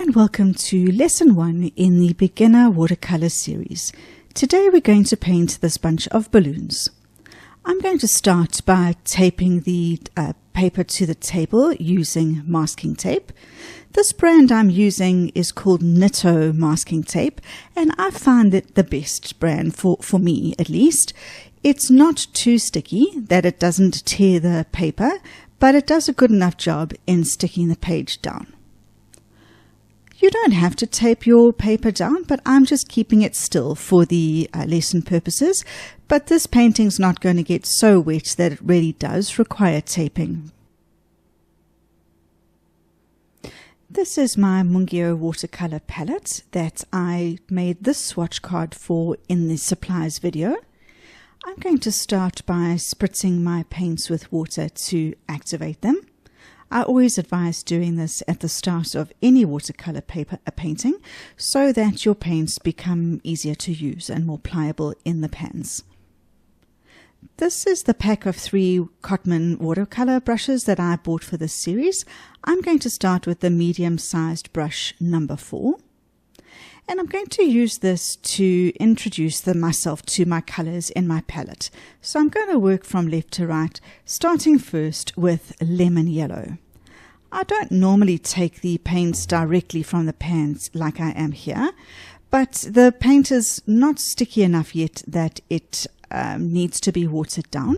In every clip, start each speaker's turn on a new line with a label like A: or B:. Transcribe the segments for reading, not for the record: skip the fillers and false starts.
A: and welcome to Lesson 1 in the Beginner Watercolor series. Today we're going to paint this bunch of balloons. I'm going to start by taping the paper to the table using masking tape. This brand I'm using is called Nitto masking tape, and I find it the best brand for me at least. It's not too sticky that it doesn't tear the paper, but it does a good enough job in sticking the page down. You don't have to tape your paper down, but I'm just keeping it still for the lesson purposes. But this painting's not going to get so wet that it really does require taping. This is my Mungyo watercolor palette that I made this swatch card for in the supplies video. I'm going to start by spritzing my paints with water to activate them. I always advise doing this at the start of any watercolor paper painting so that your paints become easier to use and more pliable in the pans. This is the pack of 3 Cotman watercolor brushes that I bought for this series. I'm going to start with the medium-sized brush number 4. And I'm going to use this to introduce myself to my colors in my palette. So I'm going to work from left to right, starting first with lemon yellow. I don't normally take the paints directly from the pans like I am here, but the paint is not sticky enough yet that it needs to be watered down.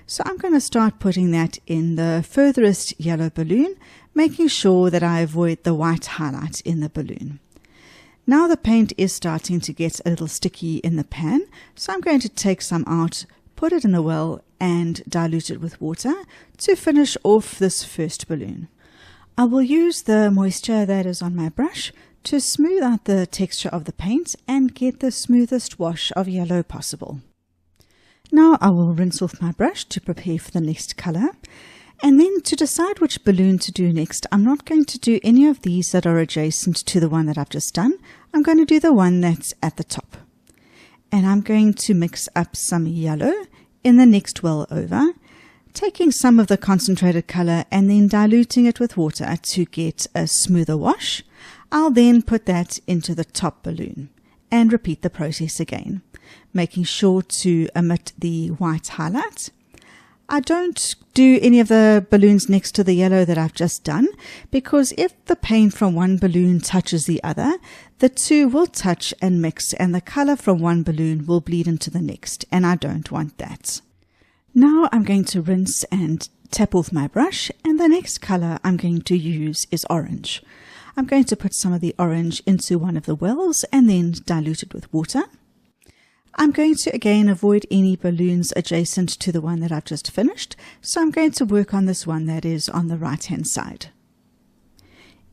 A: So I'm going to start putting that in the furthest yellow balloon, making sure that I avoid the white highlight in the balloon. Now the paint is starting to get a little sticky in the pan, so I'm going to take some out, put it in a well and dilute it with water to finish off this first balloon. I will use the moisture that is on my brush to smooth out the texture of the paint and get the smoothest wash of yellow possible. Now I will rinse off my brush to prepare for the next color. And then to decide which balloon to do next, I'm not going to do any of these that are adjacent to the one that I've just done. I'm going to do the one that's at the top. And I'm going to mix up some yellow in the next well over, taking some of the concentrated color and then diluting it with water to get a smoother wash. I'll then put that into the top balloon and repeat the process again, making sure to omit the white highlight. I don't do any of the balloons next to the yellow that I've just done, because if the paint from one balloon touches the other, the two will touch and mix and the color from one balloon will bleed into the next, and I don't want that. Now I'm going to rinse and tap off my brush, and the next color I'm going to use is orange. I'm going to put some of the orange into one of the wells and then dilute it with water. I'm going to again avoid any balloons adjacent to the one that I've just finished, so I'm going to work on this one that is on the right hand side.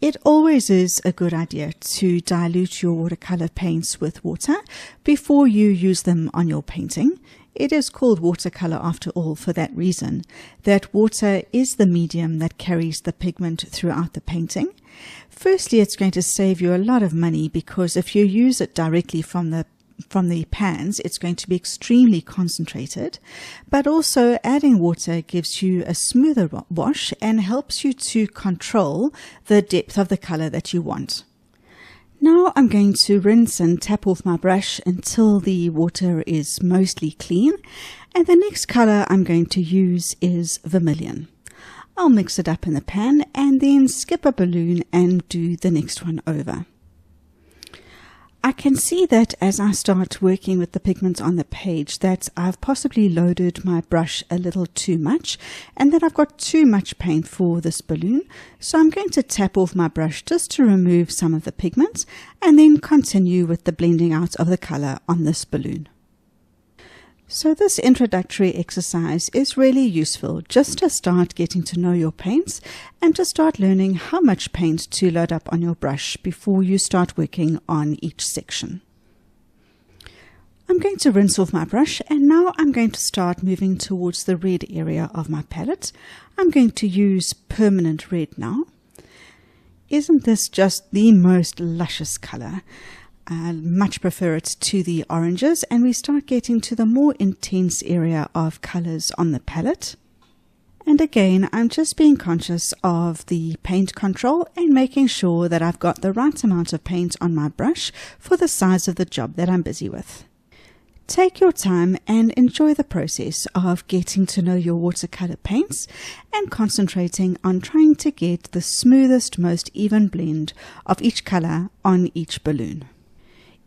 A: It always is a good idea to dilute your watercolor paints with water before you use them on your painting. It is called watercolor after all for that reason, that water is the medium that carries the pigment throughout the painting. Firstly, it's going to save you a lot of money, because if you use it directly from the pans, it's going to be extremely concentrated, but also adding water gives you a smoother wash and helps you to control the depth of the color that you want. Now I'm going to rinse and tap off my brush until the water is mostly clean, and the next color I'm going to use is vermilion. I'll mix it up in the pan and then skip a balloon and do the next one over. I can see that as I start working with the pigments on the page that I've possibly loaded my brush a little too much and that I've got too much paint for this balloon. So I'm going to tap off my brush just to remove some of the pigments and then continue with the blending out of the color on this balloon. So this introductory exercise is really useful just to start getting to know your paints and to start learning how much paint to load up on your brush before you start working on each section. I'm going to rinse off my brush, and now I'm going to start moving towards the red area of my palette. I'm going to use permanent red now. Isn't this just the most luscious color? I much prefer it to the oranges, and we start getting to the more intense area of colors on the palette. And again, I'm just being conscious of the paint control and making sure that I've got the right amount of paint on my brush for the size of the job that I'm busy with. Take your time and enjoy the process of getting to know your watercolor paints and concentrating on trying to get the smoothest, most even blend of each color on each balloon.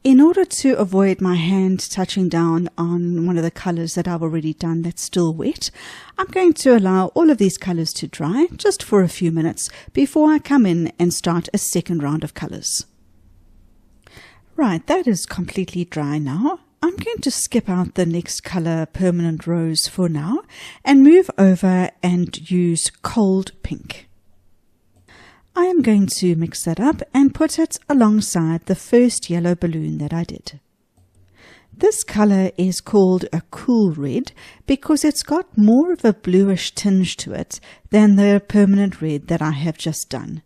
A: In order to avoid my hand touching down on one of the colors that I've already done that's still wet, I'm going to allow all of these colors to dry just for a few minutes before I come in and start a second round of colors. Right, that is completely dry now. I'm going to skip out the next color, Permanent Rose, for now and move over and use Cold Pink. I am going to mix that up and put it alongside the first yellow balloon that I did. This color is called a cool red because it's got more of a bluish tinge to it than the permanent red that I have just done.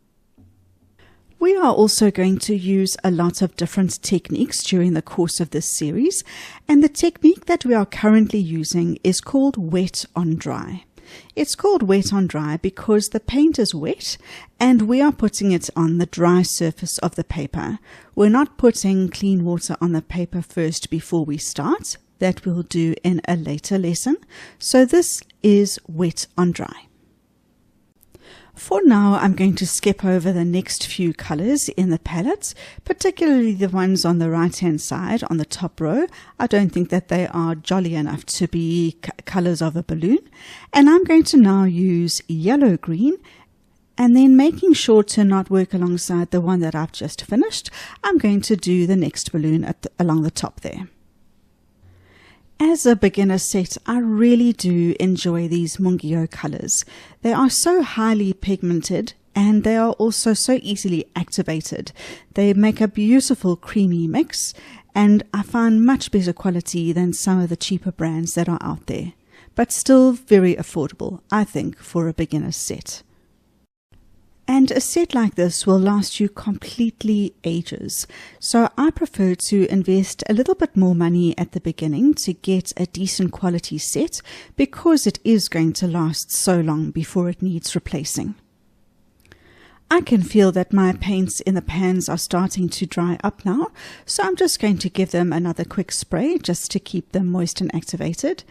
A: We are also going to use a lot of different techniques during the course of this series, and the technique that we are currently using is called wet on dry. It's called wet on dry because the paint is wet and we are putting it on the dry surface of the paper. We're not putting clean water on the paper first before we start. That we'll do in a later lesson. So this is wet on dry. For now, I'm going to skip over the next few colors in the palette, particularly the ones on the right-hand side on the top row. I don't think that they are jolly enough to be colors of a balloon. And I'm going to now use yellow-green, and then making sure to not work alongside the one that I've just finished, I'm going to do the next balloon along the top there. As a beginner set, I really do enjoy these Mungyo colors. They are so highly pigmented and they are also so easily activated. They make a beautiful creamy mix and I find much better quality than some of the cheaper brands that are out there. But still very affordable, I think, for a beginner set. And a set like this will last you completely ages. So I prefer to invest a little bit more money at the beginning to get a decent quality set because it is going to last so long before it needs replacing. I can feel that my paints in the pans are starting to dry up now, so I'm just going to give them another quick spray just to keep them moist and activated.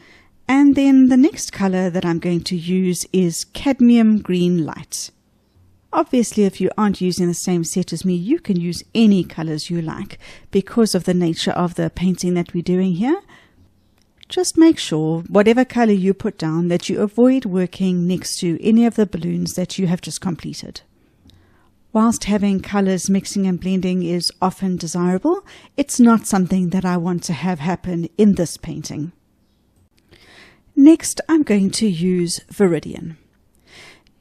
A: And then the next color that I'm going to use is Cadmium Green Light. Obviously, if you aren't using the same set as me, you can use any colors you like because of the nature of the painting that we're doing here. Just make sure, whatever color you put down, that you avoid working next to any of the balloons that you have just completed. Whilst having colors mixing and blending is often desirable, it's not something that I want to have happen in this painting. Next, I'm going to use Viridian.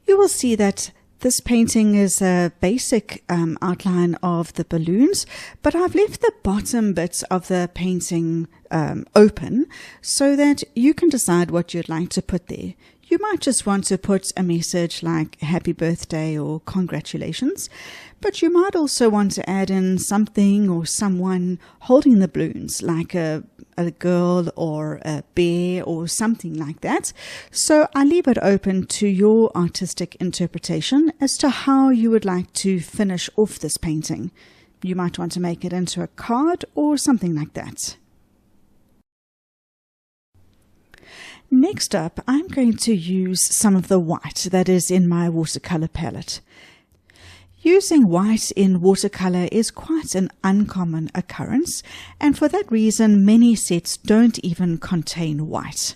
A: You will see that this painting is a basic outline of the balloons, but I've left the bottom bits of the painting open so that you can decide what you'd like to put there. You might just want to put a message like happy birthday or congratulations, but you might also want to add in something or someone holding the balloons, like a girl or a bear or something like that. So I leave it open to your artistic interpretation as to how you would like to finish off this painting. You might want to make it into a card or something like that. Next up, I'm going to use some of the white that is in my watercolor palette. Using white in watercolor is quite an uncommon occurrence, and for that reason many sets don't even contain white.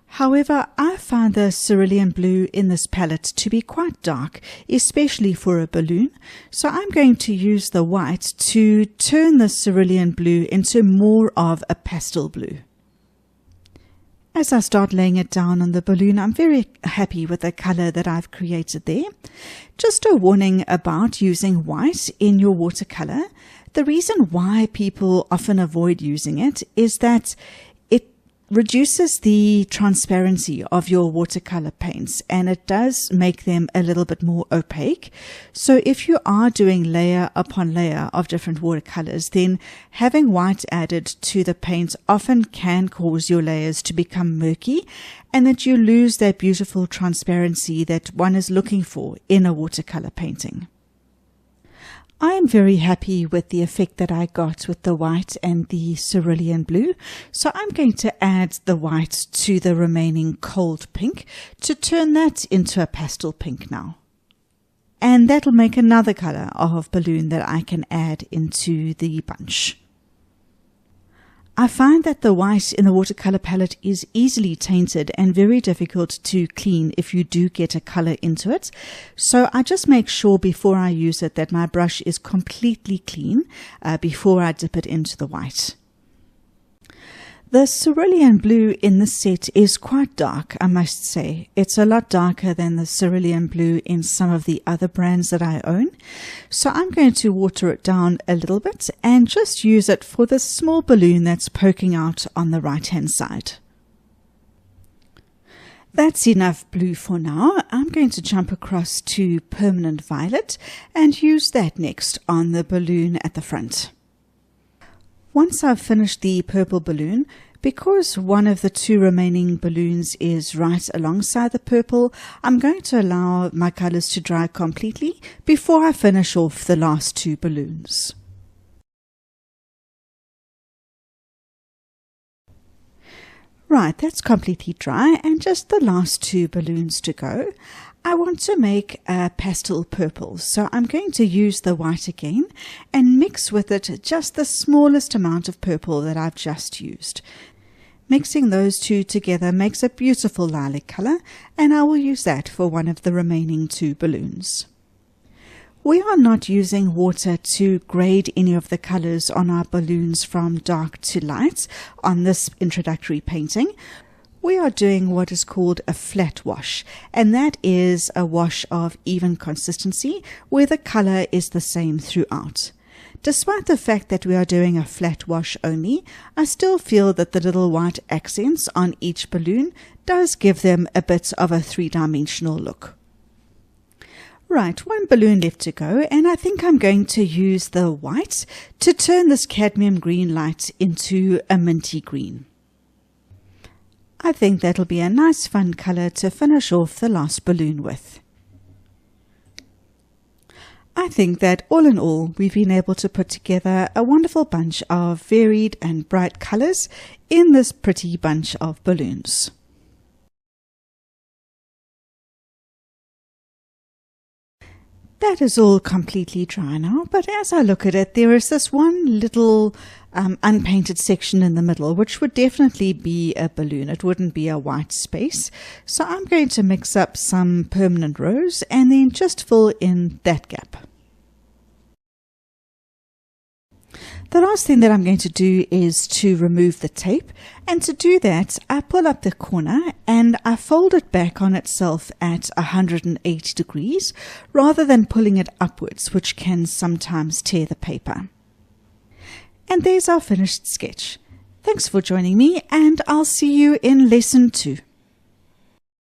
A: However, I find the cerulean blue in this palette to be quite dark, especially for a balloon, so I'm going to use the white to turn the cerulean blue into more of a pastel blue. As I start laying it down on the balloon, I'm very happy with the color that I've created there. Just a warning about using white in your watercolor. The reason why people often avoid using it is that it reduces the transparency of your watercolor paints, and it does make them a little bit more opaque. So if you are doing layer upon layer of different watercolors, then having white added to the paint often can cause your layers to become murky, and that you lose that beautiful transparency that one is looking for in a watercolor painting. I am very happy with the effect that I got with the white and the cerulean blue, so I'm going to add the white to the remaining cold pink to turn that into a pastel pink now. And that'll make another color of balloon that I can add into the bunch. I find that the white in the watercolor palette is easily tainted and very difficult to clean if you do get a color into it. So I just make sure before I use it that my brush is completely clean before I dip it into the white. The cerulean blue in this set is quite dark, I must say. It's a lot darker than the cerulean blue in some of the other brands that I own. So I'm going to water it down a little bit and just use it for the small balloon that's poking out on the right-hand side. That's enough blue for now. I'm going to jump across to permanent violet and use that next on the balloon at the front. Once I've finished the purple balloon, because one of the two remaining balloons is right alongside the purple, I'm going to allow my colors to dry completely before I finish off the last two balloons. Right, that's completely dry, and just the last two balloons to go. I want to make a pastel purple, so I'm going to use the white again and mix with it just the smallest amount of purple that I've just used. Mixing those two together makes a beautiful lilac color, and I will use that for one of the remaining two balloons. We are not using water to grade any of the colors on our balloons from dark to light on this introductory painting. We are doing what is called a flat wash, and that is a wash of even consistency where the color is the same throughout. Despite the fact that we are doing a flat wash only, I still feel that the little white accents on each balloon does give them a bit of a three-dimensional look. Right, one balloon left to go, and I think I'm going to use the white to turn this cadmium green light into a minty green. I think that'll be a nice fun color to finish off the last balloon with. I think that all in all, we've been able to put together a wonderful bunch of varied and bright colors in this pretty bunch of balloons. That is all completely dry now, but as I look at it, there is this one little unpainted section in the middle, which would definitely be a balloon. It wouldn't be a white space. So I'm going to mix up some permanent rose and then just fill in that gap. The last thing that I'm going to do is to remove the tape, and to do that I pull up the corner and I fold it back on itself at 180 degrees rather than pulling it upwards, which can sometimes tear the paper. And there's our finished sketch. Thanks for joining me, and I'll see you in lesson 2.